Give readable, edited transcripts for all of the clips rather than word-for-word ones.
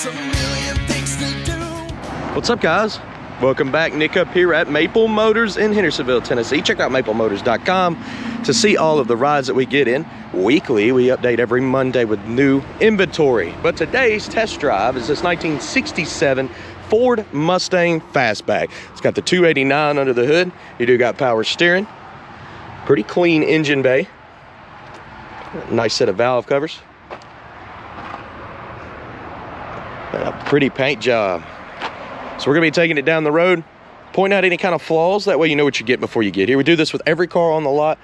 There's a million things to do. What's up, guys? Welcome back. Nick up here at Maple Motors in Hendersonville, Tennessee. Check out maplemotors.com to see all of the rides that we get in weekly. We update every Monday with new inventory. But today's test drive is this 1967 Ford Mustang Fastback. It's got the 289 under the hood. You do got power steering. Pretty clean engine bay. Nice set of valve covers. And a pretty paint job. So we're gonna be taking it down the road, pointing out any kind of flaws. That way you know what you get before you get here. We do this with every car on the lot.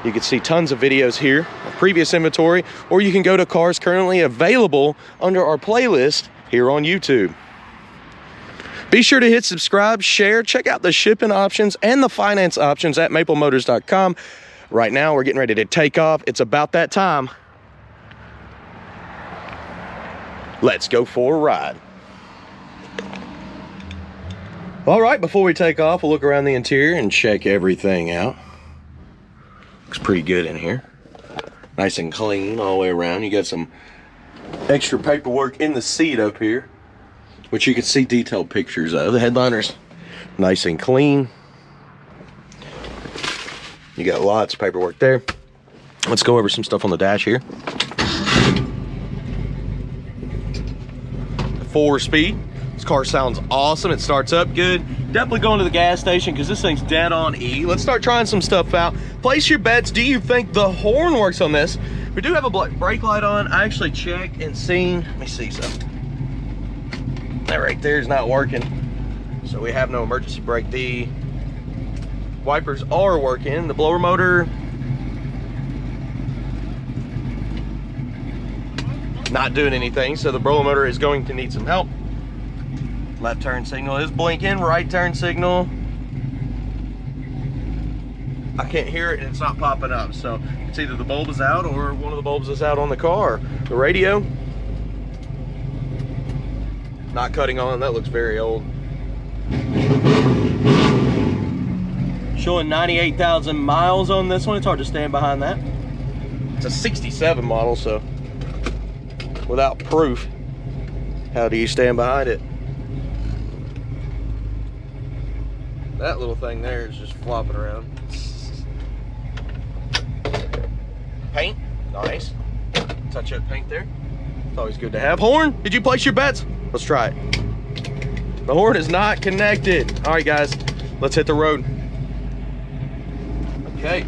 You can see tons of videos here of previous inventory, or you can go to cars currently available under our playlist here on YouTube. Be sure to hit subscribe, share, check out the shipping options and the finance options at maplemotors.com. Right now we're getting ready to take off. It's about that time. Let's go for a ride. All right, before we take off, we'll look around the interior and check everything out. Looks pretty good in here. Nice and clean all the way around. You got some extra paperwork in the seat up here, which you can see detailed pictures of. The headliner's nice and clean. You got lots of paperwork there. Let's go over some stuff on the dash here. 4-speed. This car sounds awesome. It starts up good. Definitely going to the gas station because this thing's dead on E. Let's start trying some stuff out. Place your bets. Do you think the horn works on this? We do have a brake light on. I actually checked and seen. Let me see something. That right there is not working. So we have no emergency brake. The wipers are working. The blower motor, not doing anything. So the blower motor is going to need some help. Left turn signal is blinking, right turn signal, I can't hear it and it's not popping up. So it's either the bulb is out or one of the bulbs is out on the car. The radio, not cutting on. That looks very old. Showing 98,000 miles on this one. It's hard to stand behind that. It's a 67 model, so without proof, how do you stand behind it? That little thing there is just flopping around. Paint, nice. Touch up paint there. It's always good to have. Horn, did you place your bets? Let's try it. The horn is not connected. All right, guys, let's hit the road. Okay,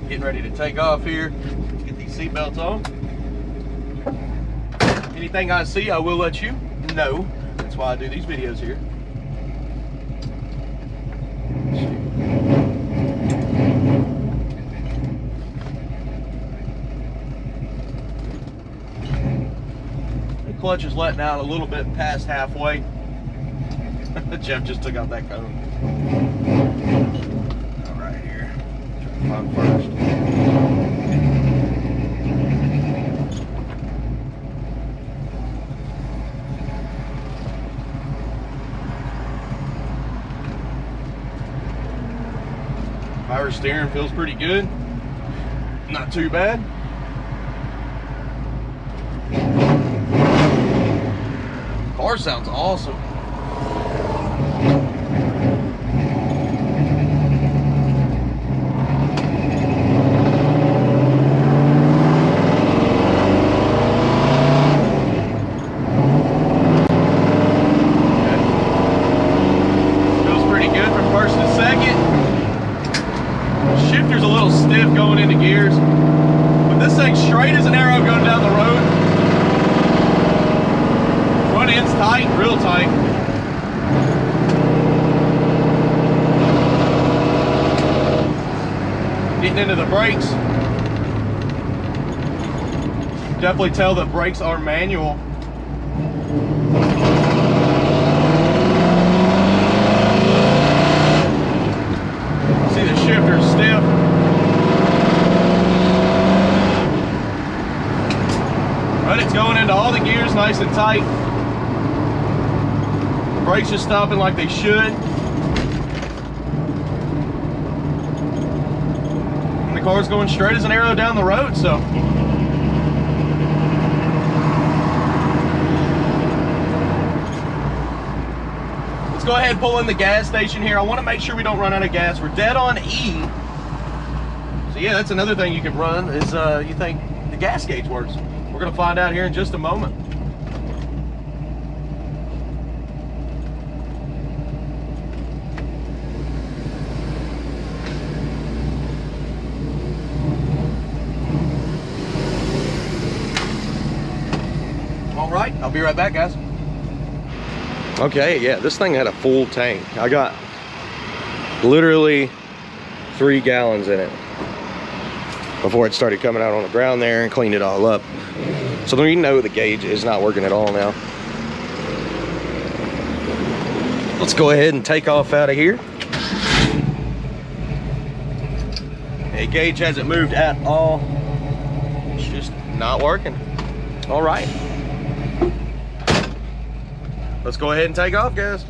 getting ready to take off here. Let's get these seat belts on. Anything I see, I will let you know. That's why I do these videos here. The clutch is letting out a little bit past halfway. Jeff just took out that cone. All right, here. Try to find first. Power steering feels pretty good. Not too bad. Car sounds awesome. Feels pretty good from first to second. Shifter's a little stiff going into gears, but this thing's straight as an arrow going down the road. Front end's tight, real tight. Getting into the brakes. Definitely tell that brakes are manual. See the shifter's stiff. But it's going into all the gears nice and tight. Brakes are stopping like they should. And the car's going straight as an arrow down the road, so Let's go ahead and pull in the gas station here. I want to make sure we don't run out of gas. We're dead on E. So yeah, that's another thing you can run is you think the gas gauge works. We're gonna find out here in just a moment. All right, I'll be right back, guys. Okay, yeah, this thing had a full tank. I got literally 3 gallons in it before it started coming out on the ground there and cleaned it all up. So then you know the gauge is not working at all now. Let's go ahead and take off out of here. The gauge hasn't moved at all. It's just not working. All right. Let's go ahead and take off, guys.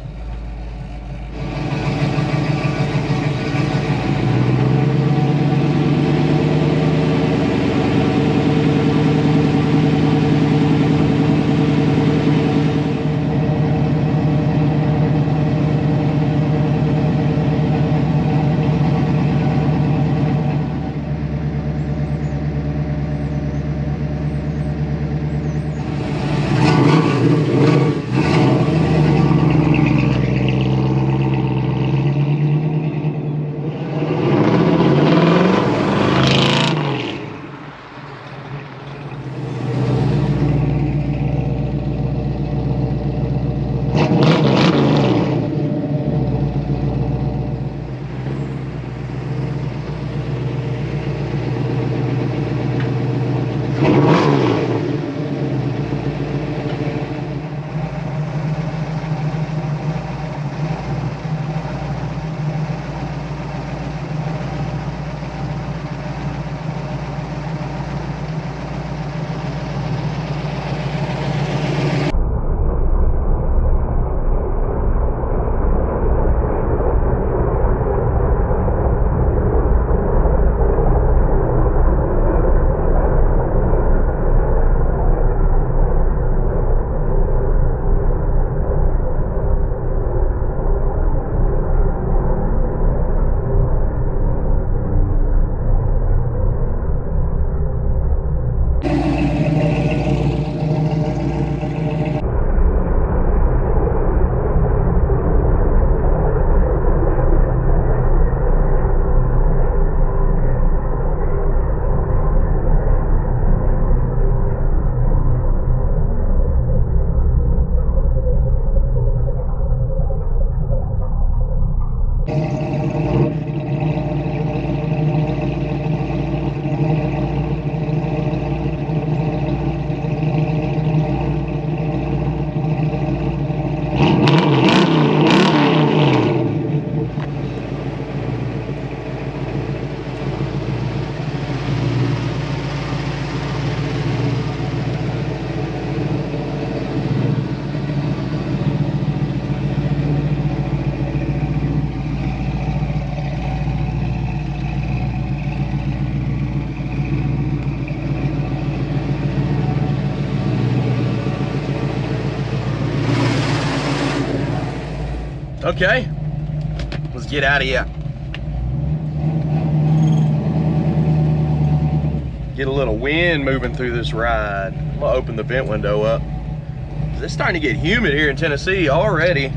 Okay, let's get out of here. Get a little wind moving through this ride. I'm gonna open the vent window up. It's starting to get humid here in Tennessee already.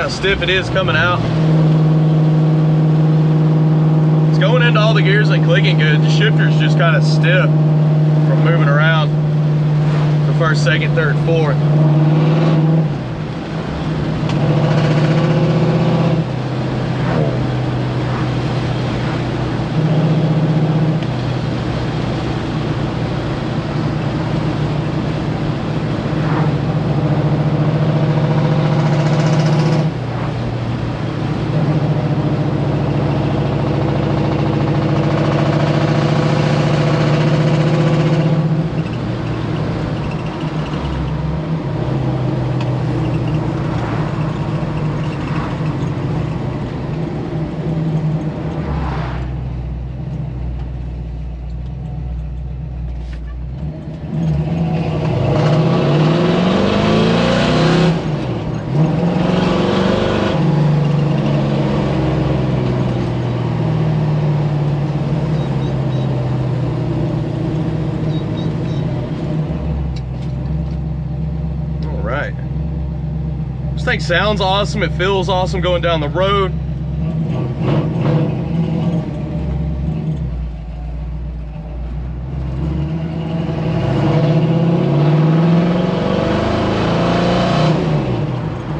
Stiff it is coming out. It's going into all the gears and clicking good. The shifter's just kind of stiff from moving around the first, second, third, fourth. thing sounds awesome. It feels awesome going down the road.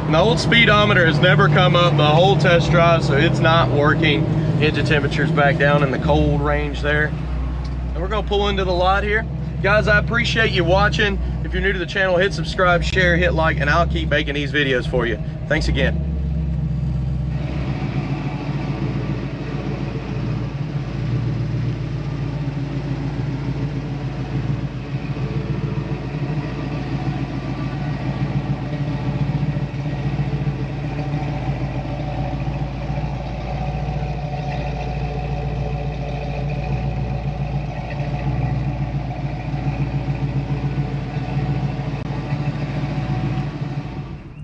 And the old speedometer has never come up the whole test drive, so it's not working. Engine temperature's back down in the cold range there. And we're gonna pull into the lot here. Guys, I appreciate you watching. If you're new to the channel, hit subscribe, share, hit like, and I'll keep making these videos for you. Thanks again.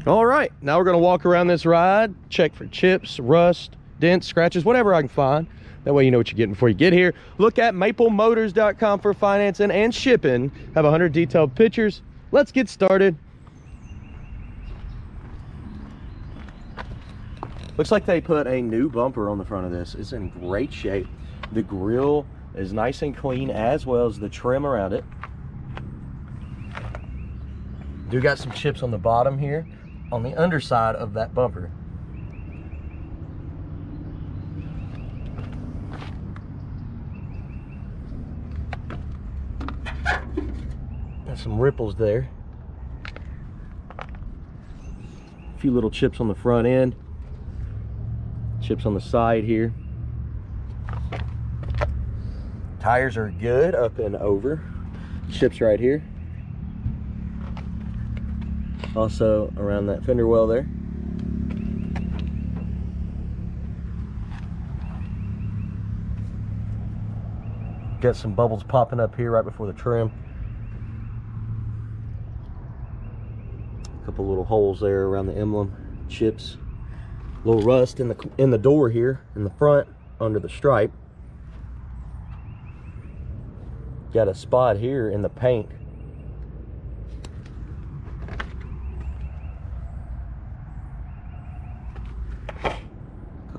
All right, now we're gonna walk around this ride, check for chips, rust, dents, scratches, whatever I can find. That way you know what you're getting before you get here. Look at maplemotors.com for financing and shipping. Have 100 detailed pictures. Let's get started. Looks like they put a new bumper on the front of this. It's in great shape. The grill is nice and clean, as well as the trim around it. Do got some chips on the bottom here, on the underside of that bumper. Got some ripples there. A few little chips on the front end. Chips on the side here. Tires are good, up and over. Chips right here. Also around that fender well there. Got some bubbles popping up here right before the trim. A couple little holes there around the emblem. Chips. A little rust in the door here in the front under the stripe. Got a spot here in the paint.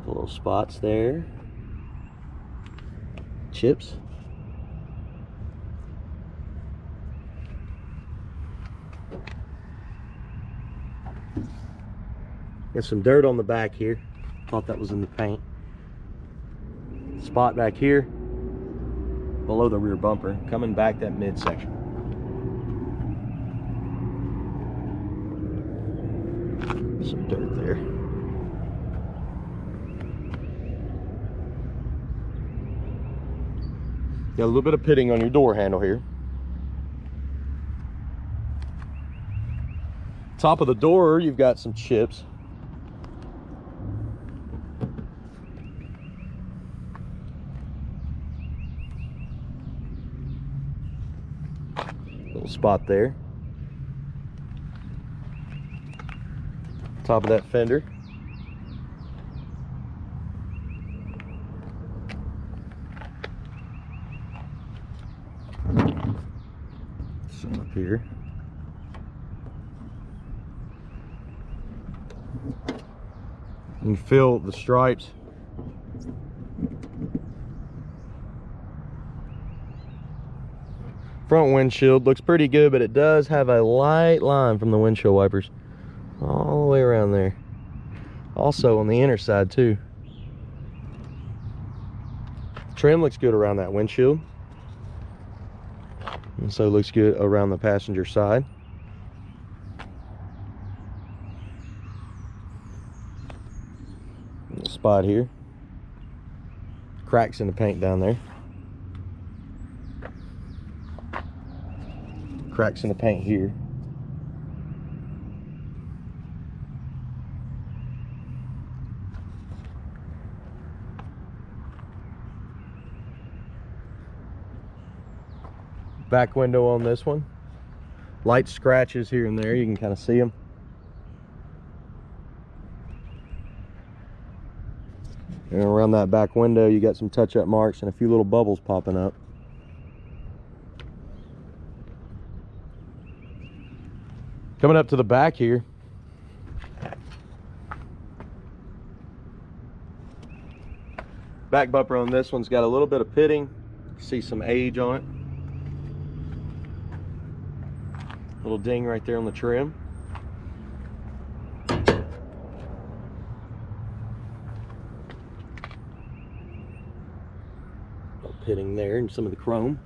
Little spots there. Chips. Got some dirt on the back here. Thought that was in the paint. Spot back here below the rear bumper, coming back that midsection. Some dirt there. Got a little bit of pitting on your door handle here. Top of the door, you've got some chips. Little spot there. Top of that fender. Some up here. You can feel the stripes. Front windshield looks pretty good, but it does have a light line from the windshield wipers all the way around there. Also on the inner side too. Trim looks good around that windshield. And so it looks good around the passenger side. Spot here. Cracks in the paint down there. Cracks in the paint here. Back window on this one. Light scratches here and there. You can kind of see them. And around that back window, you got some touch-up marks and a few little bubbles popping up. Coming up to the back here, Back bumper on this one's got a little bit of pitting. See some age on it. Little ding right there on the trim. Little pitting there and some of the chrome.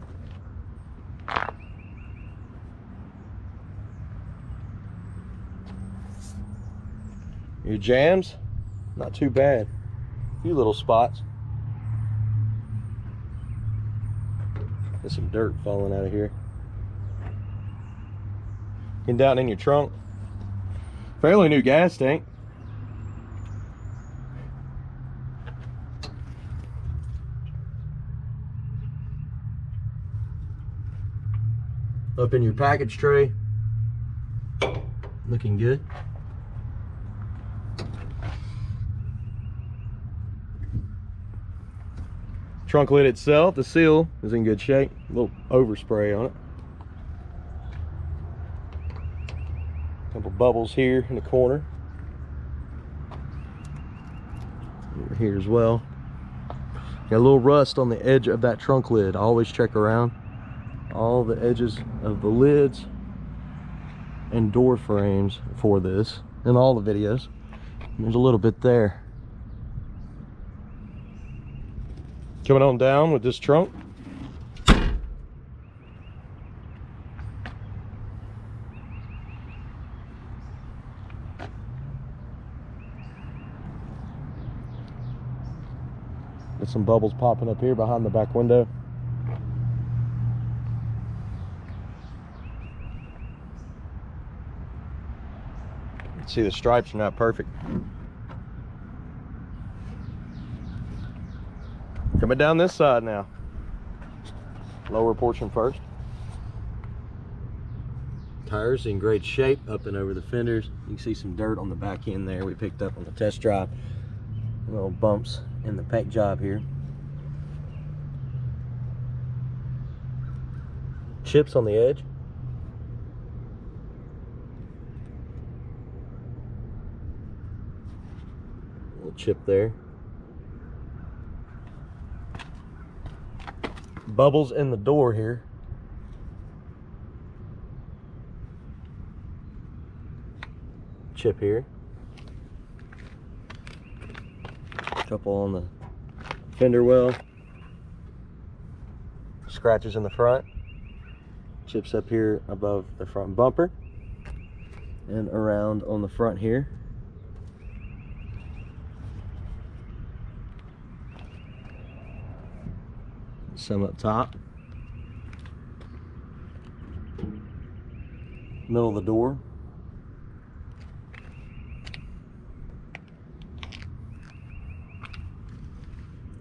Your jams, not too bad. A few little spots. There's some dirt falling out of here. Getting down in your trunk. Fairly new gas tank. Up in your package tray. Looking good. Trunk lid itself, the seal is in good shape. A little overspray on it. Couple bubbles here in the corner. Over here as well. Got a little rust on the edge of that trunk lid. I always check around all the edges of the lids and door frames for this in all the videos. There's a little bit there. Coming on down with this trunk. Got some bubbles popping up here behind the back window. You can see the stripes are not perfect. Coming down this side now. Lower portion first. Tires in great shape up and over the fenders. You can see some dirt on the back end there we picked up on the test drive. Little bumps in the paint job here. Chips on the edge. Little chip there. Bubbles in the door here. Chip here. Couple on the fender well. Scratches in the front. Chips up here above the front bumper. And around on the front here. Some up top. Middle of the door.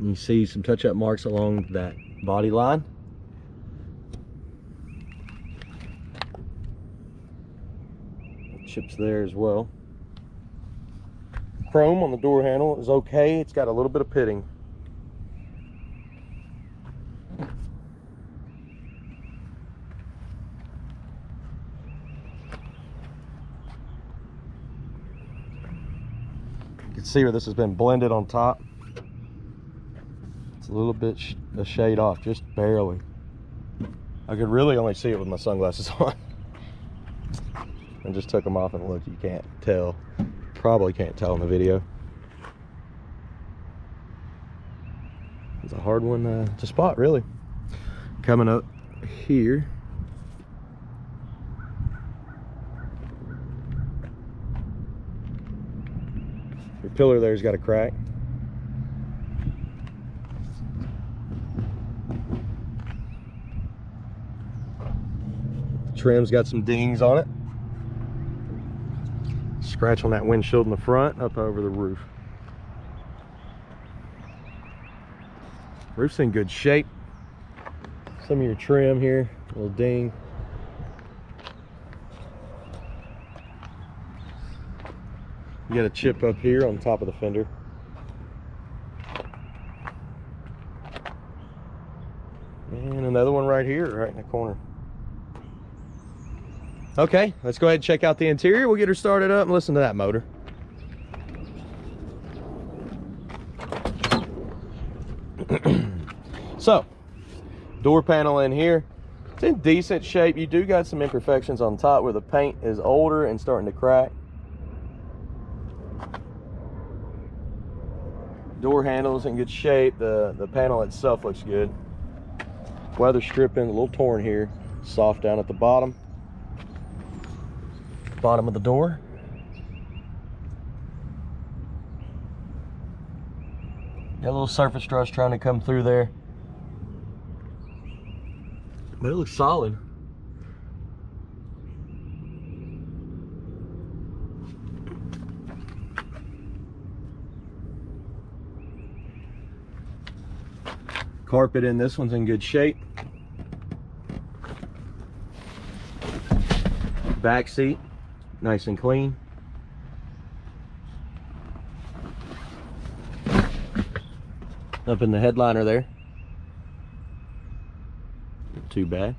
You see some touch-up marks along that body line. Chips there as well. Chrome on the door handle is okay. It's got a little bit of pitting. You can see where this has been blended on top. It's a little bit a shade off, just barely. I could really only see it with my sunglasses on. I just took them off and look, you can't tell. Probably can't tell in the video. It's a hard one to spot, really. Coming up here. Your pillar there's got a crack. Trim's got some dings on it. Scratch on that windshield in the front, up over the roof. Roof's in good shape. Some of your trim here, a little ding. You got a chip up here on top of the fender. And another one right here, right in the corner. Okay, let's go ahead and check out the interior. We'll get her started up and listen to that motor. So, door panel in here. It's in decent shape. You do got some imperfections on top where the paint is older and starting to crack. Door handle's in good shape. The panel itself looks good. Weather stripping, a little torn here. Soft down at the bottom. Bottom of the door. Got a little surface rust trying to come through there. But it looks solid. Carpet in this one's in good shape. Back seat, nice and clean. Up in the headliner there. Not too bad.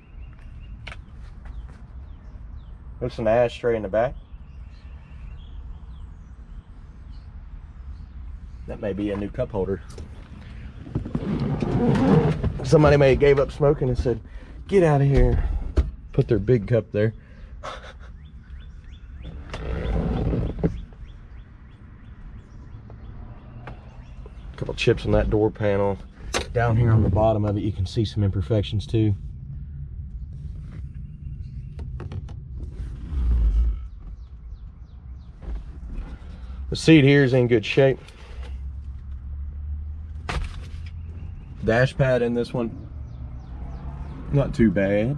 There's an ashtray in the back. That may be a new cup holder. Somebody may have gave up smoking and said, get out of here. Put their big cup there. Couple chips on that door panel. Down here on the bottom of it, you can see some imperfections too. The seat here is in good shape. Dash pad in this one, not too bad.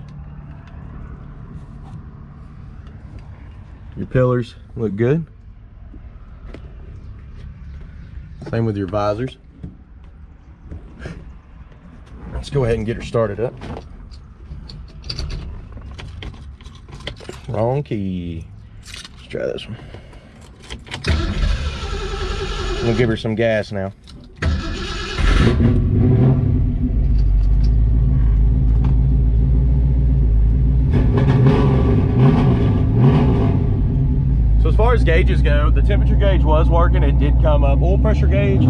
Your pillars look good. Same with your visors. Let's go ahead and get her started up. Wrong key. Let's try this one. We'll give her some gas now. So as far as gauges go, the temperature gauge was working. It did come up. Oil pressure gauge. It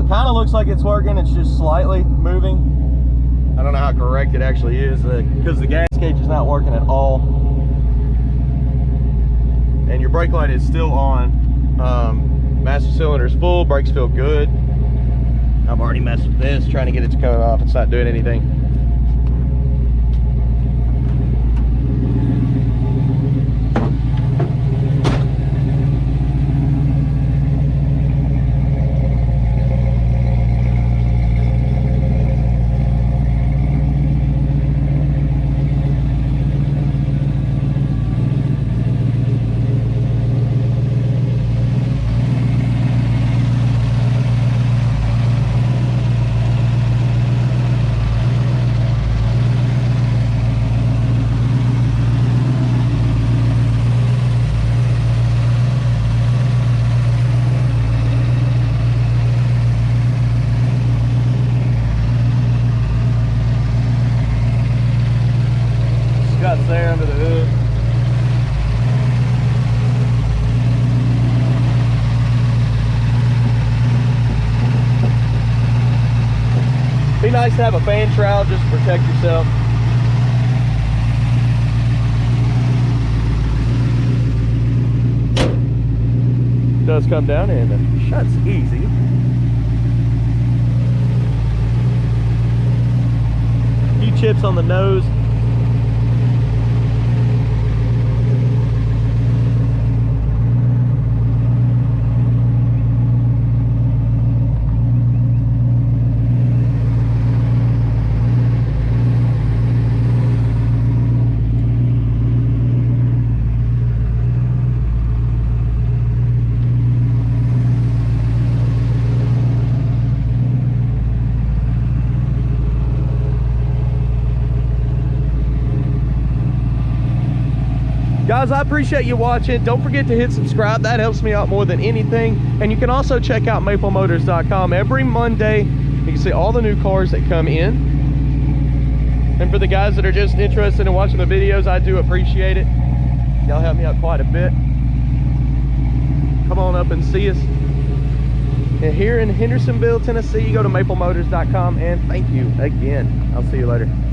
kind of looks like it's working. It's just slightly moving. I don't know how correct it actually is because the gas gauge is not working at all. And your brake light is still on. Master cylinder is full. Brakes feel good. I've already messed with this, trying to get it to cut off. It's not doing anything. There under the hood. Be nice to have a fan shroud just to protect yourself. It does come down and it shuts easy. A few chips on the nose. Guys, I appreciate you watching. Don't forget to hit subscribe. That helps me out more than anything. And you can also check out maplemotors.com. Every Monday, you can see all the new cars that come in. And for the guys that are just interested in watching the videos, I do appreciate it. Y'all help me out quite a bit. Come on up and see us. And here in Hendersonville, Tennessee, go to maplemotors.com, and thank you again. I'll see you later.